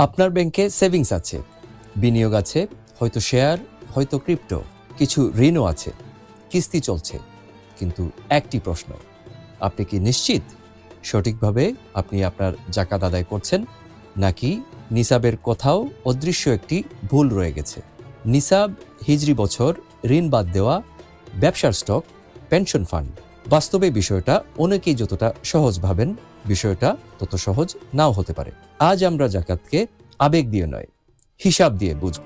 আপনার ব্যাংকে সেভিংস আছে, বিনিয়োগ আছে, হয়তো শেয়ার, হয়তো ক্রিপ্টো, কিছু ঋণও আছে, কিস্তি চলছে। কিন্তু একটি প্রশ্ন, আপনি কি নিশ্চিত সঠিকভাবে আপনি আপনার জাকাত আদায় করছেন, নাকি নিসাবের কোথাও অদৃশ্য একটি ভুল রয়ে গেছে? নিসাব, হিজরি বছর, ঋণ বাদ দেওয়া, ব্যবসার স্টক, পেনশন ফান্ড। বাস্তবে বিষয়টা অনেকেই যতটা সহজ ভাবেন, বিষয়টা তত সহজ নাও হতে পারে। আজ আমরা জাকাতকে আবেগ দিয়ে নয়, হিসাব দিয়ে বুঝব।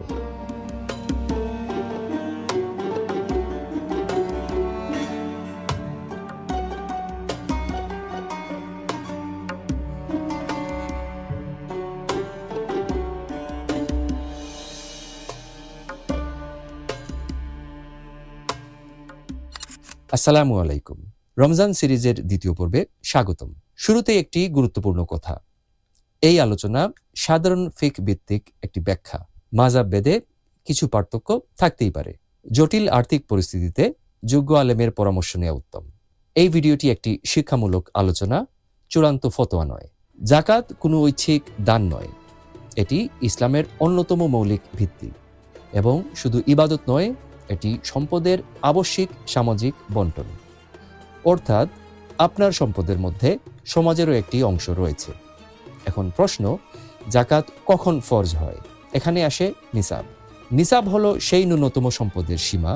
আসসালামু আলাইকুম। রমজান সিরিজের দ্বিতীয় পর্বে স্বাগতম। শুরুতেই একটি গুরুত্বপূর্ণ কথা, এই আলোচনা সাধারণ ফিকহ ভিত্তিক একটি ব্যাখ্যা। মাযহাব ভেদে কিছু পার্থক্য থাকতেই পারে। জটিল আর্থিক পরিস্থিতিতে যোগ্য আলেমের পরামর্শ নেওয়া উত্তম। এই ভিডিওটি একটি শিক্ষামূলক আলোচনা, চূড়ান্ত ফতোয়া নয়। জাকাত কোনো ঐচ্ছিক দান নয়, এটি ইসলামের অন্যতম মৌলিক ভিত্তি এবং শুধু ইবাদত নয়, এটি সম্পদের আবশ্যিক সামাজিক বন্টন। অর্থাৎ আপনার সম্পদের মধ্যে সমাজেরও একটি অংশ রয়েছে। এখন প্রশ্ন, জাকাত কখন ফরজ হয়? এখানে আসে নিসাব। নিসাব হলো সেই ন্যূনতম সম্পদের সীমা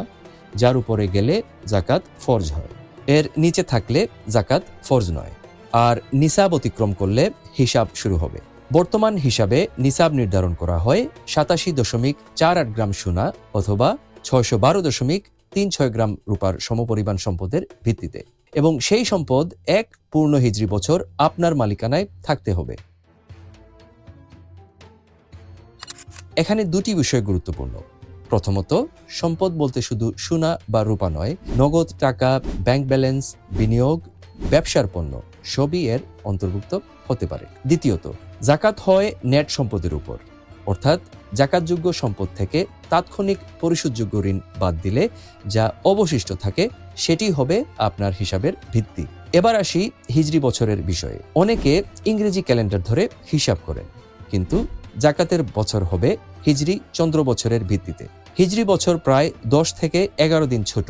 যার উপরে গেলে জাকাত ফরজ হয়। এর নিচে থাকলে জাকাত ফরজ নয়। আর নিসাব অতিক্রম করলে হিসাব শুরু হবে। বর্তমান হিসাবে নিসাব নির্ধারণ করা হয় 87.48 গ্রাম সোনা অথবা 612.36 গ্রাম রূপার সমপরিমাণ সম্পদের ভিত্তিতে, এবং সেই সম্পদ এক পূর্ণ হিজরি বছর আপনার মালিকানায় থাকতে হবে। এখানে দুটি বিষয় গুরুত্বপূর্ণ। প্রথমত, সম্পদ বলতে শুধু সোনা বা রূপা নয়, নগদ টাকা, ব্যাংক ব্যালেন্স, বিনিয়োগ, ব্যবসার পণ্য সবই এর অন্তর্ভুক্ত হতে পারে। দ্বিতীয়ত, জাকাত হয় নেট সম্পদের উপর, অর্থাৎ জাকাতযোগ্য সম্পদ থেকে তাৎক্ষণিক পরিশোধযোগ্য ঋণ বাদ দিলে যা অবশিষ্ট থাকে সেটি হবে আপনার হিসাবের ভিত্তি। এবার আসি হিজরি বছরের বিষয়ে। অনেকে ইংরেজি ক্যালেন্ডার ধরে হিসাব করেন, কিন্তু জাকাতের বছর হবে হিজরি চন্দ্র বছরের ভিত্তিতে। হিজরি বছর প্রায় 10 থেকে 11 দিন ছোট।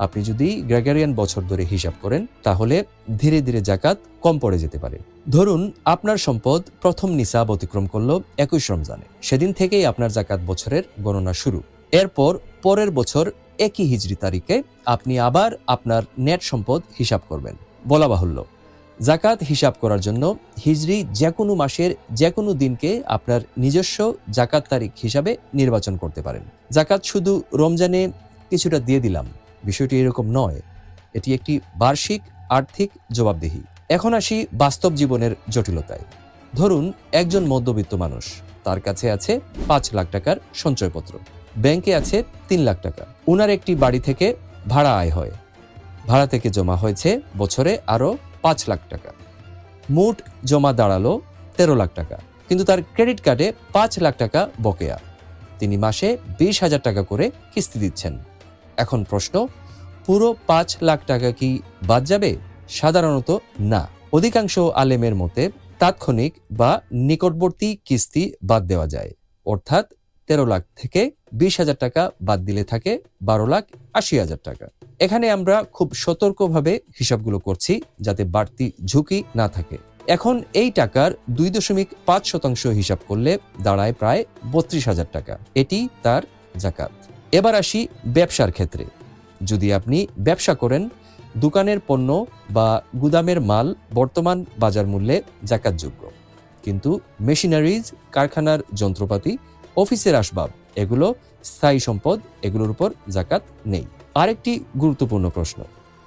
আপনি যদি গ্রেগরিয়ান বছর ধরে হিসাব করেন, তাহলে ধীরে ধীরে জাকাত কম পড়ে যেতে পারে। ধরুন আপনার সম্পদ প্রথম নিসাব অতিক্রম করলো 21 রমজানে, সেদিন থেকেই আপনার জাকাত বছরের গণনা শুরু। এরপর পরের বছর একই হিজরি তারিখে আপনি আবার আপনার নেট সম্পদ হিসাব করবেন। বলা বাহুল্য, জাকাত হিসাব করার জন্য হিজরি যে কোনো মাসের যে কোনো দিনকে আপনার নিজস্ব জাকাত তারিখ হিসাবে নির্বাচন করতে পারেন। জাকাত শুধু রমজানে কিছুটা দিয়ে দিলাম, বিষয়টি এরকম নয়। এটি একটি বার্ষিক আর্থিক জবাবদিহি। এখন আসি বাস্তব জীবনের জটিলতায়। ধরুন একজন মধ্যবিত্ত মানুষ, তার কাছে আছে 5 লাখ টাকার সঞ্চয়পত্র, ব্যাংকে আছে 3 লাখ টাকা। উনার একটি বাড়ি থেকে ভাড়া আয় হয়, ভাড়া থেকে জমা হয়েছে বছরে আরো 5 লাখ টাকা। মোট জমা দাঁড়ালো 13 লাখ টাকা, কিন্তু তার ক্রেডিট কার্ডে 5 লাখ টাকা বকেয়া। তিনি মাসে 20,000 টাকা করে কিস্তি দিচ্ছেন। এখন প্রশ্ন, পুরো 5 লাখ টাকা কি বাদ যাবে? সাধারণত না। অধিকাংশ আলেমের মতে তাৎক্ষণিক বা নিকটবর্তী কিস্তি বাদ দেওয়া যায়, অর্থাৎ 13 লাখ থেকে 20,000 টাকা বাদ দিলে থাকে 12,80,000 টাকা। এখানে আমরা খুব সতর্কভাবে হিসাবগুলো করছি যাতে বাড়তি ঝুঁকি না থাকে। এখন এই টাকার 2.5% হিসাব করলে দাঁড়ায় প্রায় 32,000 টাকা। এটি তার জাকাত। এবার আসি ব্যবসার ক্ষেত্রে। যদি আপনি ব্যবসা করেন, দোকানের পণ্য বা গুদামের মাল বর্তমান বাজার মূল্যে জাকাতযোগ্য, কিন্তু মেশিনারিজ, কারখানার যন্ত্রপাতি, অফিসের আসবাব এগুলো স্থায়ী সম্পদ, এগুলোর উপর জাকাত নেই। আরেকটি গুরুত্বপূর্ণ প্রশ্ন,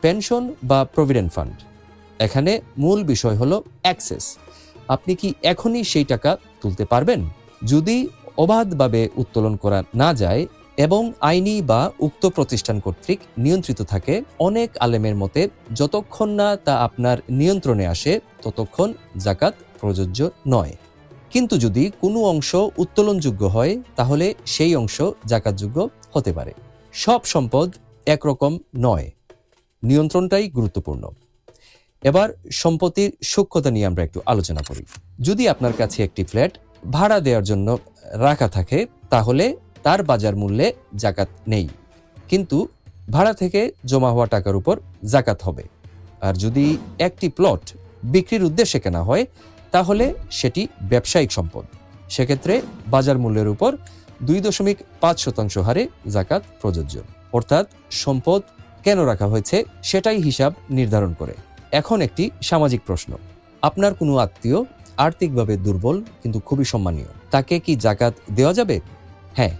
পেনশন বা প্রভিডেন্ট ফান্ড। এখানে মূল বিষয় হলো অ্যাক্সেস। আপনি কি এখনই সেই টাকা তুলতে পারবেন? যদি অবাধভাবে উত্তোলন করা না যায় এবং আইনি বা উক্ত প্রতিষ্ঠান কর্তৃক নিয়ন্ত্রিত থাকে, অনেক আলেমের মতে যতক্ষণ না তা আপনার নিয়ন্ত্রণে আসে ততক্ষণ জাকাত প্রযোজ্য নয়। কিন্তু যদি কোনো অংশ উত্তোলনযোগ্য হয়, তাহলে সেই অংশ জাকাতযোগ্য হতে পারে। সব সম্পদ একরকম নয়, নিয়ন্ত্রণটাই গুরুত্বপূর্ণ। এবার সম্পত্তির সূক্ষ্মতা নিয়ে আমরা একটু আলোচনা করি। যদি আপনার কাছে একটি ফ্ল্যাট ভাড়া দেওয়ার জন্য রাখা থাকে তাহলে তার বাজার মূল্যে জাকাত নেই, কিন্তু ভাড়া থেকে জমা হওয়া টাকার উপর জাকাত হবে। আর যদি একটি প্লট বিক্রির উদ্দেশ্যে কেনা হয় তাহলে সেটি ব্যবসায়িক সম্পদ, সেক্ষেত্রে বাজার মূল্যের উপর 2.5% হারে জাকাত প্রযোজ্য। অর্থাৎ সম্পদ কেন রাখা হয়েছে সেটাই হিসাব নির্ধারণ করে। এখন একটি সামাজিক প্রশ্ন, আপনার কোনো আত্মীয় আর্থিকভাবে দুর্বল কিন্তু খুবই সম্মানীয়, তাকে কি জাকাত দেওয়া যাবে? হ্যাঁ,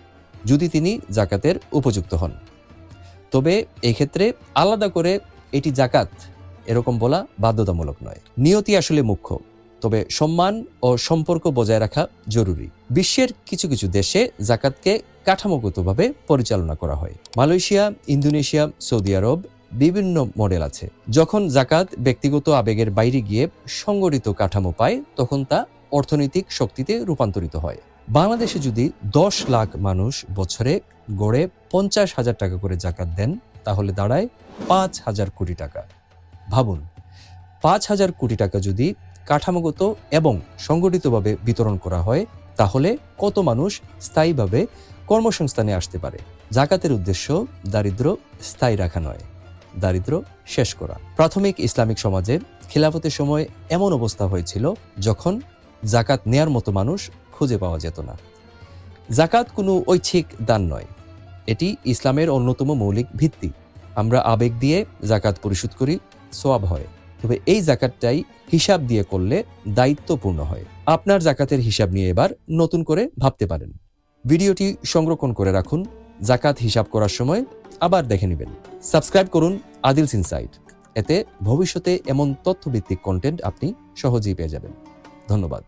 যদি তিনি জাকাতের উপযুক্ত হন। তবে এই ক্ষেত্রে আলাদা করে এটি জাকাত এরকম বলা বাধ্যতামূলক নয়। নিয়তি আসলে মুখ্য, তবে সম্মান ও সম্পর্ক বজায় রাখা জরুরি। বিশ্বের কিছু কিছু দেশে জাকাতকে কাঠামোগতভাবে পরিচালনা করা হয়। মালয়েশিয়া, ইন্দোনেশিয়া, সৌদি আরব বিভিন্ন মডেল আছে। যখন জাকাত ব্যক্তিগত আবেগের বাইরে গিয়ে সংগঠিত কাঠামো পায় তখন তা অর্থনৈতিক শক্তিতে রূপান্তরিত হয়। বাংলাদেশে যদি 10 লাখ মানুষ বছরে গড়ে 50,000 টাকা করে জাকাত দেন তাহলে দাঁড়ায় 5,000 কোটি টাকা। ভাবুন, 5,000 কোটি টাকা যদি কাঠামোগত এবং সংগঠিতভাবে বিতরণ করা হয় তাহলে কত মানুষ স্থায়ীভাবে কর্মসংস্থানে আসতে পারে। জাকাতের উদ্দেশ্য দারিদ্র্য স্থায়ী রাখা নয়, দারিদ্র্য শেষ করা। প্রাথমিক ইসলামিক সমাজে খিলাফতের সময় এমন অবস্থা হয়েছিল যখন জাকাত নেয়ার মতো মানুষ খুঁজে পাওয়া যেত না। জাকাত কোনো ঐচ্ছিক দান নয়, এটি ইসলামের অন্যতম মৌলিক ভিত্তি। আমরা আবেগ দিয়ে জাকাত পরিশোধ করি, সওয়াব হয়, তবে এই জাকাতটাই হিসাব দিয়ে করলে দায়িত্বপূর্ণ হয়। আপনার জাকাতের হিসাব নিয়ে এবার নতুন করে ভাবতে পারেন। ভিডিওটি সংরক্ষণ করে রাখুন, জাকাত হিসাব করার সময় আবার দেখে নেবেন। সাবস্ক্রাইব করুন আদিলস ইনসাইট, এতে ভবিষ্যতে এমন তথ্যভিত্তিক কন্টেন্ট আপনি সহজেই পেয়ে যাবেন। ধন্যবাদ।